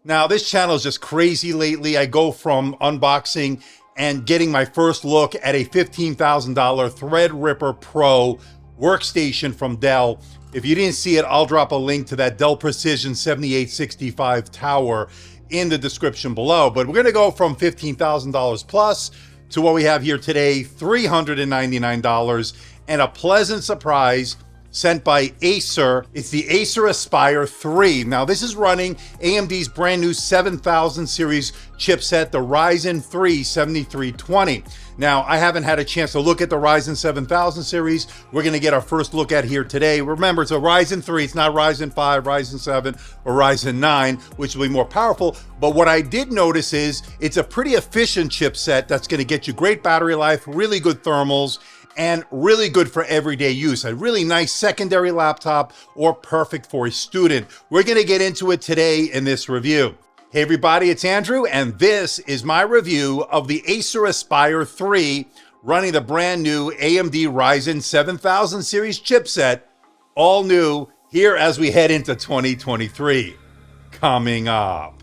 Now, this channel is just crazy lately. I go from unboxing and getting my first look at a $15,000 Threadripper Pro workstation from Dell. If you didn't see it, I'll drop a link to that Dell Precision 7865 tower in the description below. But we're gonna go from $15,000 plus to what we have here today, $399, and a pleasant surprise sent by Acer. It's the Acer Aspire 3. Now this is running AMD's brand new 7000 series chipset, the Ryzen 3 7320. Now I haven't had a chance to look at the Ryzen 7000 series. We're gonna get our first look at here today. Remember, it's a Ryzen 3, it's not Ryzen 5, Ryzen 7, or Ryzen 9, which will be more powerful. But what I did notice is it's a pretty efficient chipset that's gonna get you great battery life, really good thermals, and really good for everyday use. A really nice secondary laptop or perfect for a student. We're gonna get into it today in this review. Hey everybody, it's Andrew, and this is my review of the Acer Aspire 3 running the brand new AMD Ryzen 7000 series chipset, all new here as we head into 2023. Coming up.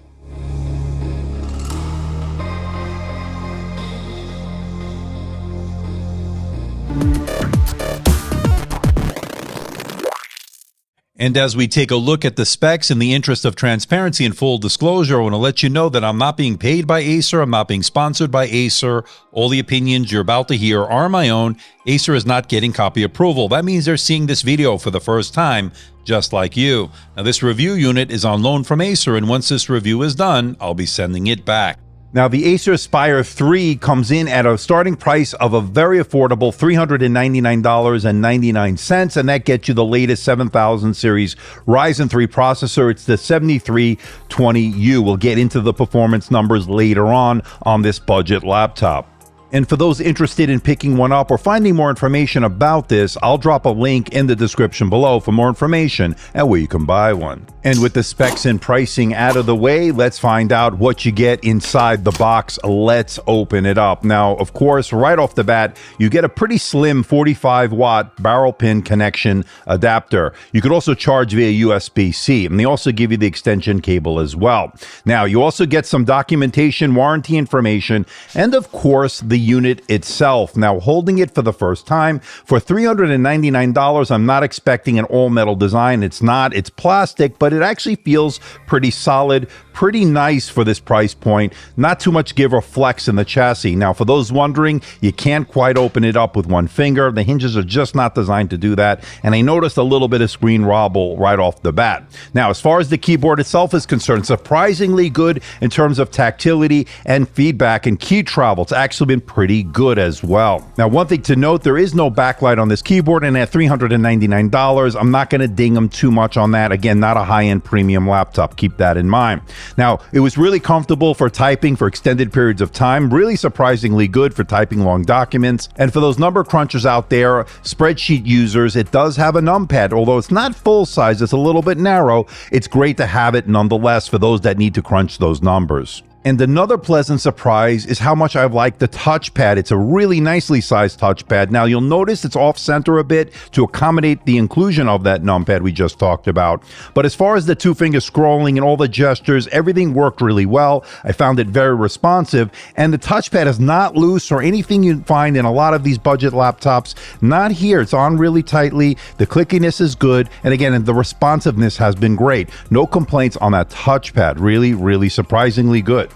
And as we take a look at the specs, in the interest of transparency and full disclosure, I want to let you know that I'm not being paid by Acer. I'm not being sponsored by Acer. All the opinions you're about to hear are my own. Acer is not getting copy approval. That means they're seeing this video for the first time, just like you. Now, this review unit is on loan from Acer, and once this review is done, I'll be sending it back. Now, the Acer Aspire 3 comes in at a starting price of a very affordable $399.99, and that gets you the latest 7000 series Ryzen 3 processor. It's the 7320U. We'll get into the performance numbers later on this budget laptop. And for those interested in picking one up or finding more information about this, I'll drop a link in the description below for more information and where you can buy one. And with the specs and pricing out of the way, let's find out what you get inside the box. Let's open it up. Now, of course, right off the bat, you get a pretty slim 45-watt barrel pin connection adapter. You could also charge via USB-C, and they also give you the extension cable as well. Now, you also get some documentation, warranty information, and of course, the unit itself. Now, holding it for the first time for $399, I'm not expecting an all-metal design. It's not. It's plastic, but it actually feels pretty solid, pretty nice for this price point. Not too much give or flex in the chassis. Now, for those wondering, you can't quite open it up with one finger. The hinges are just not designed to do that, and I noticed a little bit of screen wobble right off the bat. Now, as far as the keyboard itself is concerned, surprisingly good in terms of tactility and feedback, and key travel. It's actually been pretty good as well. Now, one thing to note, there is no backlight on this keyboard, and at $399, I'm not going to ding them too much on that. Again, not a high-end premium laptop. Keep that in mind. Now, it was really comfortable for typing for extended periods of time, really surprisingly good for typing long documents. And for those number crunchers out there, spreadsheet users, it does have a numpad. Although it's not full size, it's a little bit narrow, it's great to have it nonetheless for those that need to crunch those numbers. And another pleasant surprise is how much I like the touchpad. It's a really nicely sized touchpad. Now, you'll notice it's off center a bit to accommodate the inclusion of that numpad we just talked about. But as far as the two-finger scrolling and all the gestures, everything worked really well. I found it very responsive, and the touchpad is not loose or anything you find in a lot of these budget laptops. Not here. It's on really tightly. The clickiness is good, and again, the responsiveness has been great. No complaints on that touchpad. Really, really surprisingly good.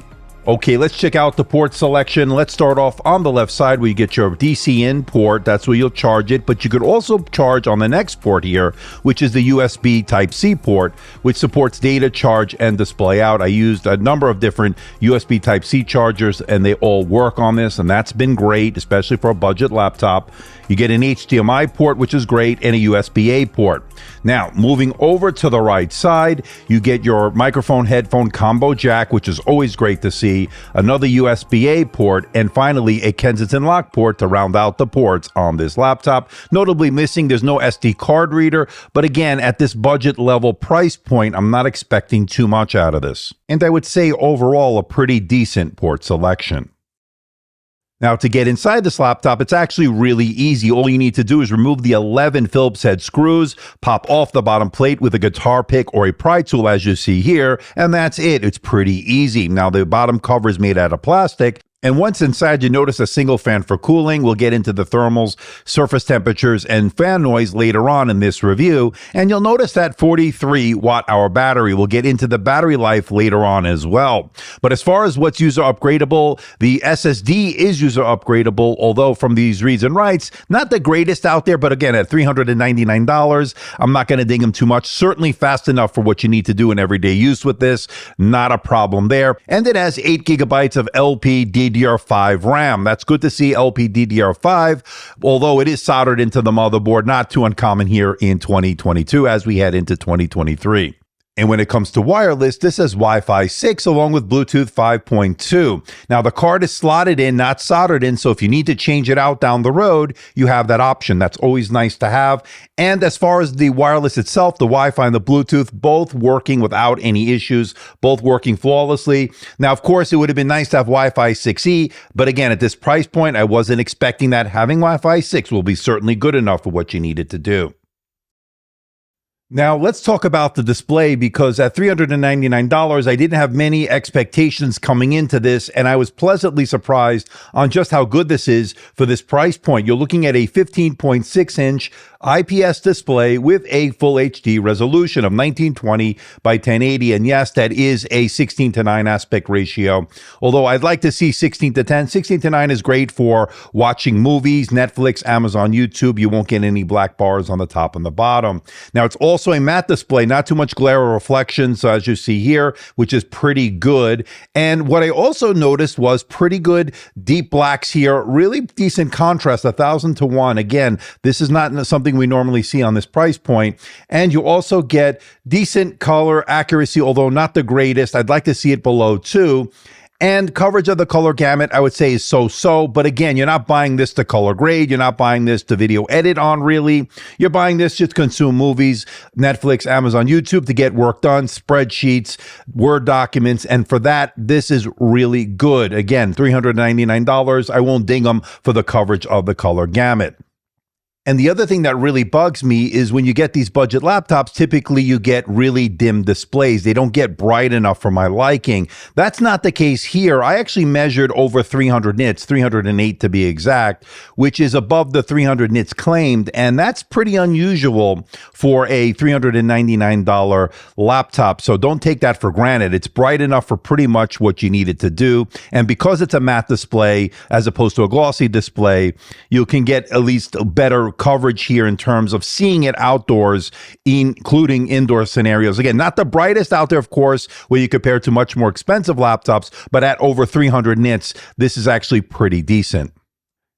Okay, let's check out the port selection. Let's start off on the left side where you get your DC in port. That's where you'll charge it, but you could also charge on the next port here, which is the USB Type-C port, which supports data, charge, and display out. I used a number of different USB Type-C chargers, and they all work on this, and that's been great, especially for a budget laptop. You get an HDMI port, which is great, and a USB-A port. Now, moving over to the right side, you get your microphone headphone combo jack, which is always great to see, another USB-A port, and finally a Kensington lock port to round out the ports on this laptop. Notably missing, there's no SD card reader, but again, at this budget level price point, I'm not expecting too much out of this. And I would say overall a pretty decent port selection. Now, to get inside this laptop, it's actually really easy. All you need to do is remove the 11 Phillips head screws, pop off the bottom plate with a guitar pick or a pry tool, as you see here, and that's it. It's pretty easy. Now, the bottom cover is made out of plastic. And once inside, you notice a single fan for cooling. We'll get into the thermals, surface temperatures, and fan noise later on in this review. And you'll notice that 43 watt-hour battery. We'll get into the battery life later on as well. But as far as what's user upgradable, the SSD is user upgradable, although from these reads and writes, not the greatest out there. But again, at $399, I'm not going to ding them too much. Certainly fast enough for what you need to do in everyday use with this. Not a problem there. And it has 8 gigabytes of LPDDR5 RAM. That's good to see, LPDDR5, although it is soldered into the motherboard, not too uncommon here in 2022 as we head into 2023. And when it comes to wireless, this has Wi-Fi 6 along with Bluetooth 5.2. Now, the card is slotted in, not soldered in, so if you need to change it out down the road, you have that option. That's always nice to have. And as far as the wireless itself, the Wi-Fi and the Bluetooth, both working without any issues, both working flawlessly. Now, of course, it would have been nice to have Wi-Fi 6E, but again, at this price point, I wasn't expecting that. Having Wi-Fi 6 will be certainly good enough for what you needed to do. Now, let's talk about the display, because at $399, I didn't have many expectations coming into this, and I was pleasantly surprised on just how good this is for this price point. You're looking at a 15.6-inch IPS display with a full HD resolution of 1920 by 1080, and yes, that is a 16:9 aspect ratio, although I'd like to see 16:10. 16:9 is great for watching movies, Netflix, Amazon, YouTube. You won't get any black bars on the top and the bottom. Now, it's also a matte display, not too much glare or reflections, as you see here, which is pretty good. And what I also noticed was pretty good deep blacks here, really decent contrast, 1,000 to 1. Again, this is not something we normally see on this price point. And you also get decent color accuracy, although not the greatest. I'd like to see it below 2. And coverage of the color gamut, I would say, is so-so. But again, you're not buying this to color grade. You're not buying this to video edit on, really. You're buying this just to consume movies, Netflix, Amazon, YouTube, to get work done, spreadsheets, Word documents. And for that, this is really good. Again, $399. I won't ding them for the coverage of the color gamut. And the other thing that really bugs me is when you get these budget laptops, typically you get really dim displays. They don't get bright enough for my liking. That's not the case here. I actually measured over 300 nits, 308 to be exact, which is above the 300 nits claimed. And that's pretty unusual for a $399 laptop. So don't take that for granted. It's bright enough for pretty much what you need it to do. And because it's a matte display as opposed to a glossy display, you can get at least a better coverage here in terms of seeing it outdoors, including indoor scenarios. Again, not the brightest out there, of course, where you compare to much more expensive laptops, but at over 300 nits, this is actually pretty decent.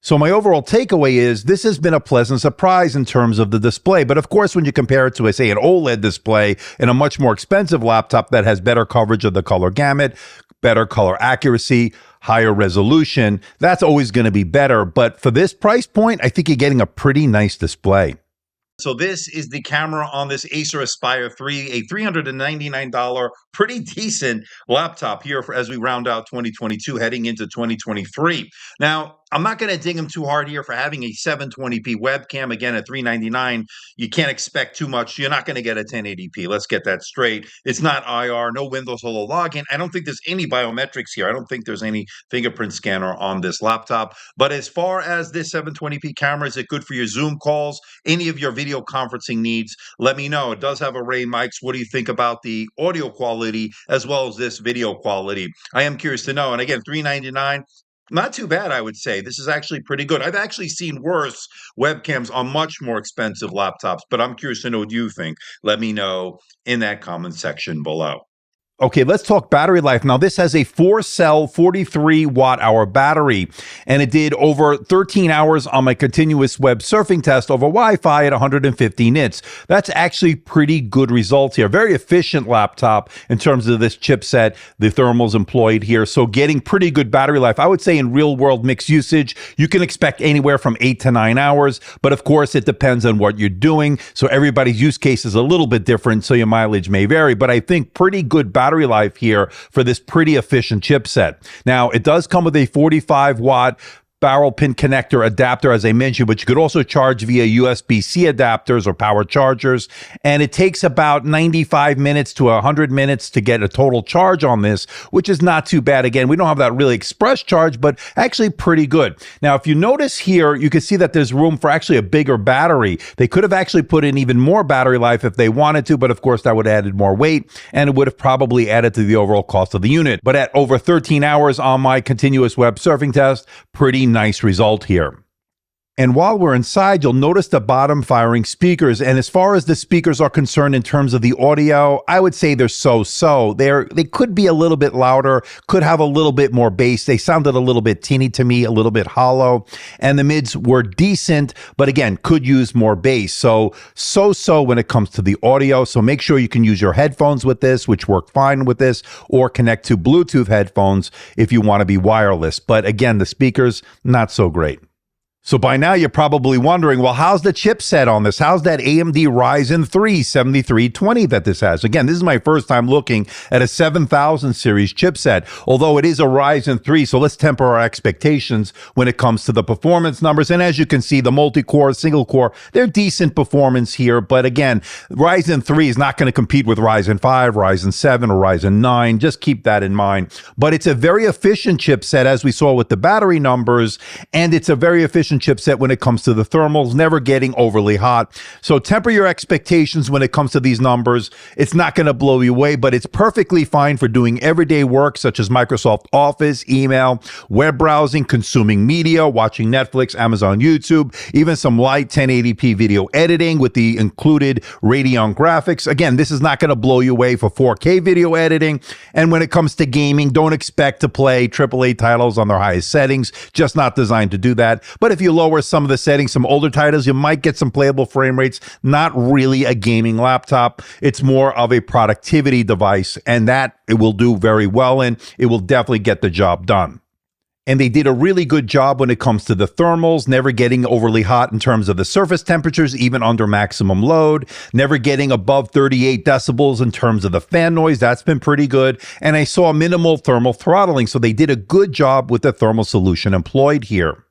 So my overall takeaway is this has been a pleasant surprise in terms of the display. But of course, when you compare it to, say, an OLED display in a much more expensive laptop that has better coverage of the color gamut, better color accuracy, higher resolution, that's always going to be better. But for this price point, I think you're getting a pretty nice display. So this is the camera on this Acer Aspire 3, a $399, pretty decent laptop here as we round out 2022, heading into 2023. Now, I'm not going to ding them too hard here for having a 720p webcam. Again, at $399, you can't expect too much. You're not going to get a 1080p. Let's get that straight. It's not IR, no Windows Hello login. I don't think there's any biometrics here. I don't think there's any fingerprint scanner on this laptop. But as far as this 720p camera, is it good for your Zoom calls, any of your video conferencing needs? Let me know. It does have array mics. What do you think about the audio quality as well as this video quality? I am curious to know. And again, $399. Not too bad, I would say. This is actually pretty good. I've actually seen worse webcams on much more expensive laptops, but I'm curious to know what you think. Let me know in that comment section below. Okay, let's talk battery life. Now, this has a 4-cell, 43 watt-hour battery, and it did over 13 hours on my continuous web surfing test over Wi-Fi at 150 nits. That's actually pretty good results here. Very efficient laptop in terms of this chipset, the thermals employed here. So getting pretty good battery life. I would say in real-world mixed usage, you can expect anywhere from 8 to 9 hours, but of course, it depends on what you're doing. So everybody's use case is a little bit different, so your mileage may vary, but I think pretty good battery life here for this pretty efficient chipset. Now, it does come with a 45 watt barrel pin connector adapter, as I mentioned, but you could also charge via USB-C adapters or power chargers. And it takes about 95 minutes to 100 minutes to get a total charge on this, which is not too bad. Again, we don't have that really express charge, but actually pretty good. Now, if you notice here, you can see that there's room for actually a bigger battery. They could have actually put in even more battery life if they wanted to, but of course that would have added more weight and it would have probably added to the overall cost of the unit. But at over 13 hours on my continuous web surfing test, pretty nice result here. And while we're inside, you'll notice the bottom firing speakers. And as far as the speakers are concerned in terms of the audio, I would say they're so-so. They could be a little bit louder, could have a little bit more bass. They sounded a little bit tinny to me, a little bit hollow. And the mids were decent, but again, could use more bass. So-so when it comes to the audio. So make sure you can use your headphones with this, which work fine with this, or connect to Bluetooth headphones if you want to be wireless. But again, the speakers, not so great. So by now you're probably wondering, well, how's the chipset on this? How's that AMD Ryzen 3 7320 that this has? Again, this is my first time looking at a 7000 series chipset, although it is a Ryzen 3, so let's temper our expectations when it comes to the performance numbers. And as you can see, the multi-core, single-core, they're decent performance here, but again, Ryzen 3 is not going to compete with Ryzen 5, Ryzen 7, or Ryzen 9. Just keep that in mind. But it's a very efficient chipset, as we saw with the battery numbers, and it's a very efficient chipset when it comes to the thermals, never getting overly hot. So temper your expectations when it comes to these numbers. It's not going to blow you away, but it's perfectly fine for doing everyday work such as Microsoft Office, email, web browsing, consuming media, watching Netflix, Amazon, YouTube, even some light 1080p video editing with the included Radeon graphics. Again, this is not going to blow you away for 4K video editing. And when it comes to gaming, don't expect to play AAA titles on their highest settings, just not designed to do that. But if you lower some of the settings, some older titles, you might get some playable frame rates. Not really a gaming laptop. It's more of a productivity device, and that it will do very well in. It will definitely get the job done. And they did a really good job when it comes to the thermals, never getting overly hot in terms of the surface temperatures, even under maximum load, never getting above 38 decibels in terms of the fan noise. That's been pretty good. And I saw minimal thermal throttling. So they did a good job with the thermal solution employed here.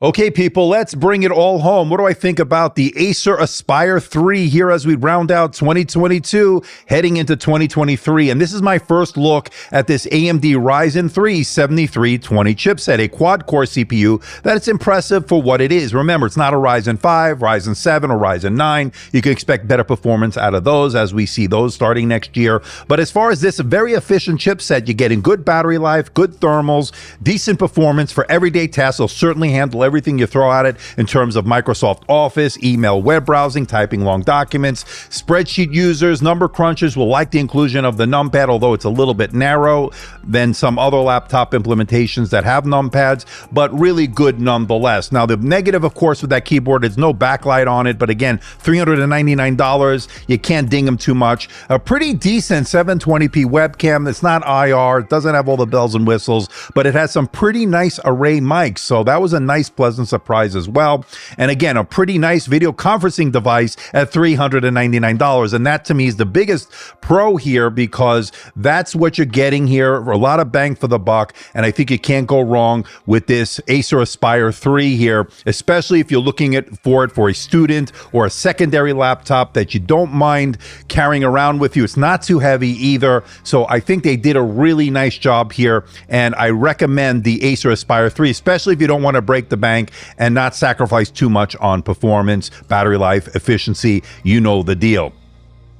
Okay, people, let's bring it all home. What do I think about the Acer Aspire 3 here as we round out 2022, heading into 2023? And this is my first look at this AMD Ryzen 3 7320 chipset, a quad-core CPU that's impressive for what it is. Remember, it's not a Ryzen 5, Ryzen 7, or Ryzen 9. You can expect better performance out of those as we see those starting next year. But as far as this very efficient chipset, you're getting good battery life, good thermals, decent performance for everyday tasks. It'll certainly handle everything you throw at it in terms of Microsoft Office, email, web browsing, typing long documents. Spreadsheet users, number crunchers will like the inclusion of the numpad, although it's a little bit narrow than some other laptop implementations that have numpads, but really good nonetheless. Now, the negative, of course, with that keyboard is no backlight on it, but again, $399, you can't ding them too much. A pretty decent 720p webcam. It's not IR, it doesn't have all the bells and whistles, but it has some pretty nice array mics, so that was a nice pleasant surprise as well. And again, a pretty nice video conferencing device at $399. And that to me is the biggest pro here, because that's what you're getting here, a lot of bang for the buck. And I think you can't go wrong with this Acer Aspire 3 here, especially if you're looking for it for a student or a secondary laptop that you don't mind carrying around with you. It's not too heavy either. So I think they did a really nice job here. And I recommend the Acer Aspire 3, especially if you don't want to break the bank and not sacrifice too much on performance, battery life, efficiency. You know the deal.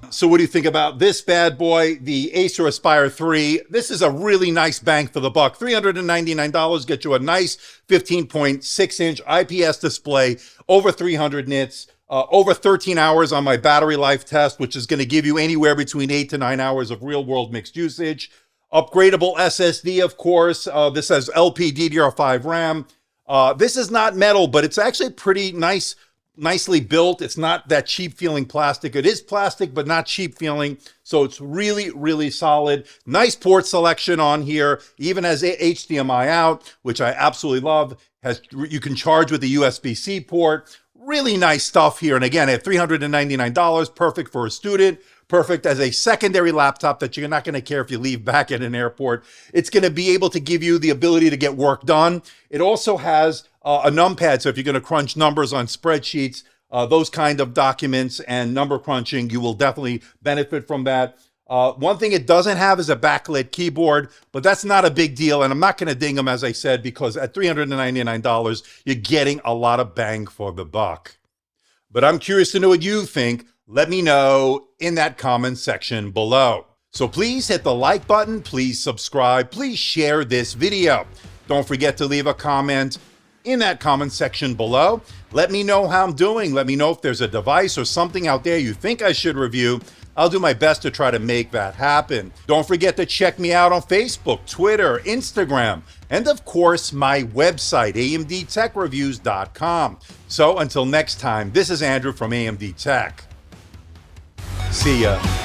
So what do you think about this bad boy, the Acer Aspire 3? This is a really nice bang for the buck. $399 get you a nice 15.6-inch IPS display, over 300 nits, over 13 hours on my battery life test, which is going to give you anywhere between 8 to 9 hours of real-world mixed usage. Upgradable SSD, of course. This has LPDDR5 RAM. This is not metal, but it's actually pretty nicely built. It's not that cheap feeling plastic. It is plastic, but not cheap feeling. So it's really, really solid. Nice port selection on here, even has HDMI out, which I absolutely love. You can charge with the USB-C port. Really nice stuff here. And again, at $399, perfect for a student, perfect as a secondary laptop that you're not going to care if you leave back at an airport. It's going to be able to give you the ability to get work done. It also has a numpad, so if you're going to crunch numbers on spreadsheets, those kind of documents and number crunching, you will definitely benefit from that. One thing it doesn't have is a backlit keyboard, but that's not a big deal. And I'm not going to ding them, as I said, because at $399, you're getting a lot of bang for the buck. But I'm curious to know what you think. Let me know in that comment section below. So please hit the like button, please subscribe, please share this video. Don't forget to leave a comment in that comment section below. Let me know how I'm doing. Let me know if there's a device or something out there you think I should review. I'll do my best to try to make that happen. Don't forget to check me out on Facebook, Twitter, Instagram, and of course, my website, amdtechreviews.com. So until next time, this is Andrew from AMD Tech. See ya.